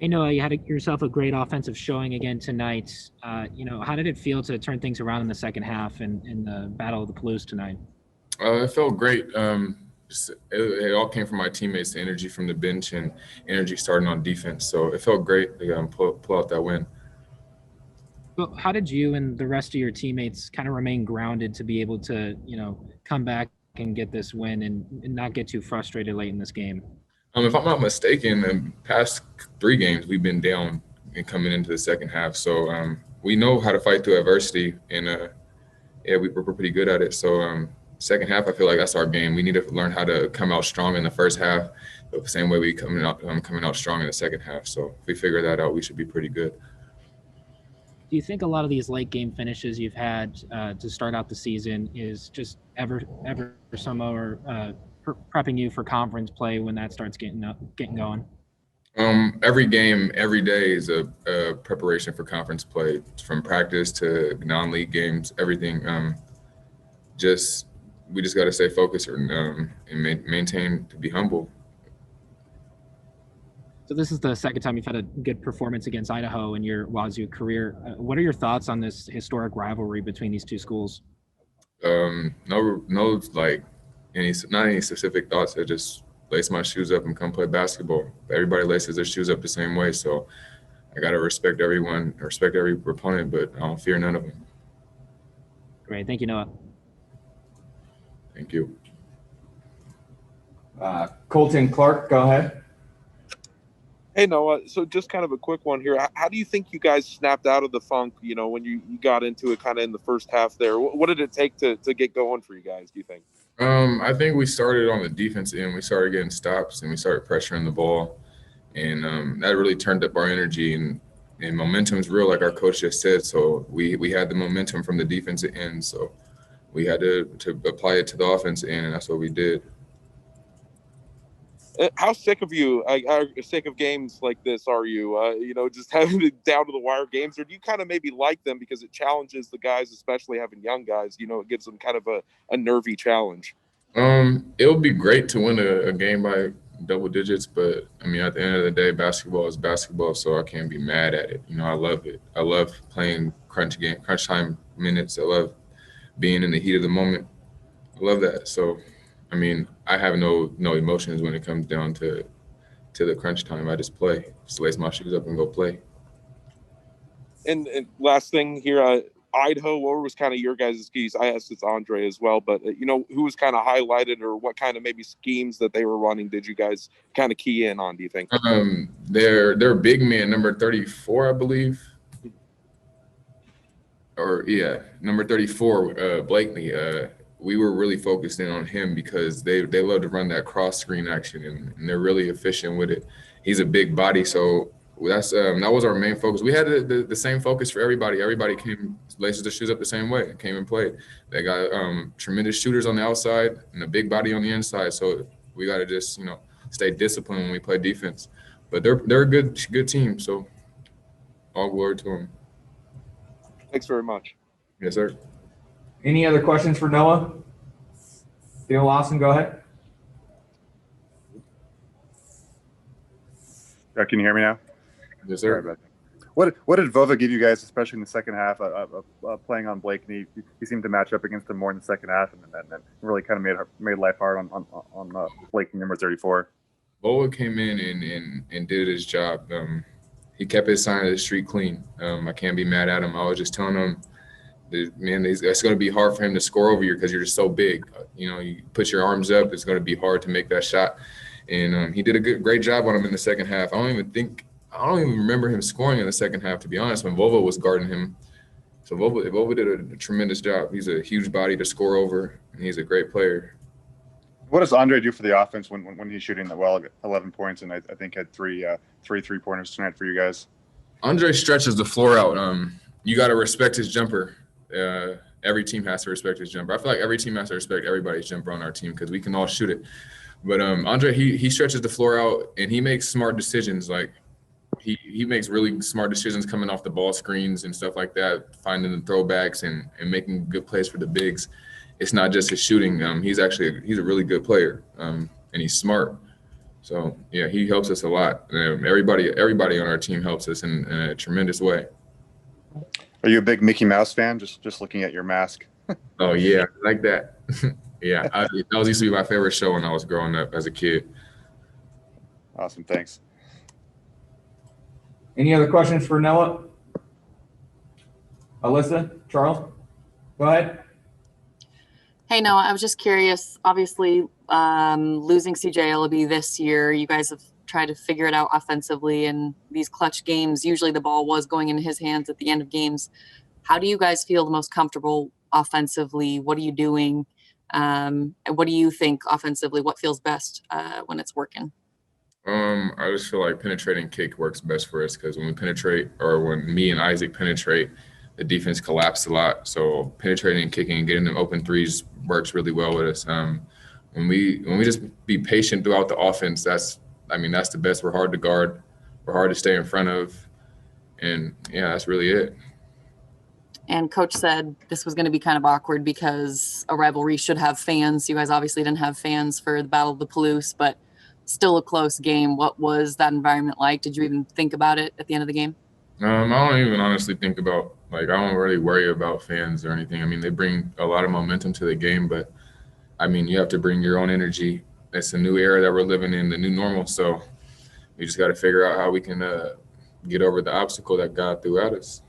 I know you had yourself a great offensive showing again tonight. How did it feel to turn things around in the second half and in the Battle of the Palouse tonight? It felt great. It all came from my teammates, the energy from the bench and energy starting on defense. So it felt great to pull out that win. Well, how did you and the rest of your teammates kind of remain grounded to be able to, come back and get this win and not get too frustrated late in this game? If I'm not mistaken, the past 3 games we've been down and coming into the second half. So we know how to fight through adversity, and yeah, we're pretty good at it. So second half, I feel like that's our game. We need to learn how to come out strong in the first half, the same way we coming out strong in the second half. So if we figure that out, we should be pretty good. Do you think a lot of these late game finishes you've had to start out the season is just ever so more prepping you for conference play when that starts getting going? Every game, every day is a preparation for conference play, from practice to non-league games, everything. Just we just got to stay focused and maintain to be humble. So this is the second time you've had a good performance against Idaho in your WazU career. What are your thoughts on this historic rivalry between these two schools? No, like not any specific thoughts. I just lace my shoes up and come play basketball. Everybody laces their shoes up the same way, so I gotta respect everyone, respect every opponent, but I don't fear none of them. Great, thank you, Noah. Thank you. Colton Clark, go ahead. Hey, Noah. So just kind of a quick one here. How do you think you guys snapped out of the funk, when you got into it kind of in the first half there? What did it take to get going for you guys, do you think? I think we started on the defense end. We started getting stops and we started pressuring the ball. And that really turned up our energy, and momentum is real, like our coach just said. So we had the momentum from the defensive end. So we had to apply it to the offense end, and that's what we did. How sick of you, are sick of games like this are you? Just having down to the wire games, or do you kind of maybe like them because it challenges the guys, especially having young guys? It gives them kind of a nervy challenge. It would be great to win a game by double digits, but I mean, at the end of the day, basketball is basketball, so I can't be mad at it. I love it. I love playing crunch time minutes. I love being in the heat of the moment. I love that. So, I mean, I have no emotions when it comes down to the crunch time. I just play, just lace my shoes up and go play. And last thing here, Idaho, what was kind of your guys' keys? I asked it's Andre as well, but who was kind of highlighted, or what kind of maybe schemes that they were running did you guys kind of key in on, do you think? Their big man, number 34, I believe. Or yeah, number 34, Blakely. We were really focused in on him because they love to run that cross screen action, and they're really efficient with it. He's a big body, so that was our main focus. We had the same focus for everybody. Everybody came, laces their shoes up the same way, came and played. They got tremendous shooters on the outside and a big body on the inside. So we got to just stay disciplined when we play defense. But they're a good team. So all glory to them. Thanks very much. Yes, sir. Any other questions for Noah? Theo Lawson, go ahead. Can you hear me now? Yes, sir. What did Vova give you guys, especially in the second half, playing on Blakeney? He seemed to match up against him more in the second half, and really kind of made life hard on Blakeney, number 34. Vova came in and did his job. He kept his side of the street clean. I can't be mad at him. I was just telling him, man, it's going to be hard for him to score over you because you're just so big. You put your arms up, it's going to be hard to make that shot. And he did a great job on him in the second half. I don't even remember him scoring in the second half, to be honest, when Vova was guarding him. So Vova did a tremendous job. He's a huge body to score over, and he's a great player. What does Andre do for the offense when he's shooting 11 points, and I think had three 3-pointers tonight for you guys? Andre stretches the floor out. You got to respect his jumper. Every team has to respect his jumper. I feel like every team has to respect everybody's jumper on our team because we can all shoot it. But Andre, he stretches the floor out, and he makes smart decisions. Like he makes really smart decisions coming off the ball screens and stuff like that, finding the throwbacks and making good plays for the bigs. It's not just his shooting. He's a really good player, and he's smart. So yeah, he helps us a lot. And everybody on our team helps us in a tremendous way. Are you a big Mickey Mouse fan? Just looking at your mask. Oh yeah, like that. Yeah, that used to be my favorite show when I was growing up as a kid. Awesome, thanks. Any other questions for Noah? Alyssa, Charles, go ahead. Hey, Noah, I was just curious. Obviously, losing CJ Ellaby this year, you guys have tried to figure it out offensively. And these clutch games, usually the ball was going in his hands at the end of games. How do you guys feel the most comfortable offensively? What are you doing? And what do you think offensively? What feels best when it's working? I just feel like penetrating kick works best for us because when we penetrate, or when me and Isaac penetrate, the defense collapsed a lot. So penetrating and kicking and getting them open threes works really well with us. When we just be patient throughout the offense, that's the best. We're hard to guard. We're hard to stay in front of. And yeah, that's really it. And coach said this was going to be kind of awkward because a rivalry should have fans. You guys obviously didn't have fans for the Battle of the Palouse, but still a close game. What was that environment like? Did you even think about it at the end of the game? I don't even honestly think about, I don't really worry about fans or anything. I mean, they bring a lot of momentum to the game, but you have to bring your own energy. It's a new era that we're living in, the new normal. So we just got to figure out how we can get over the obstacle that God threw at us.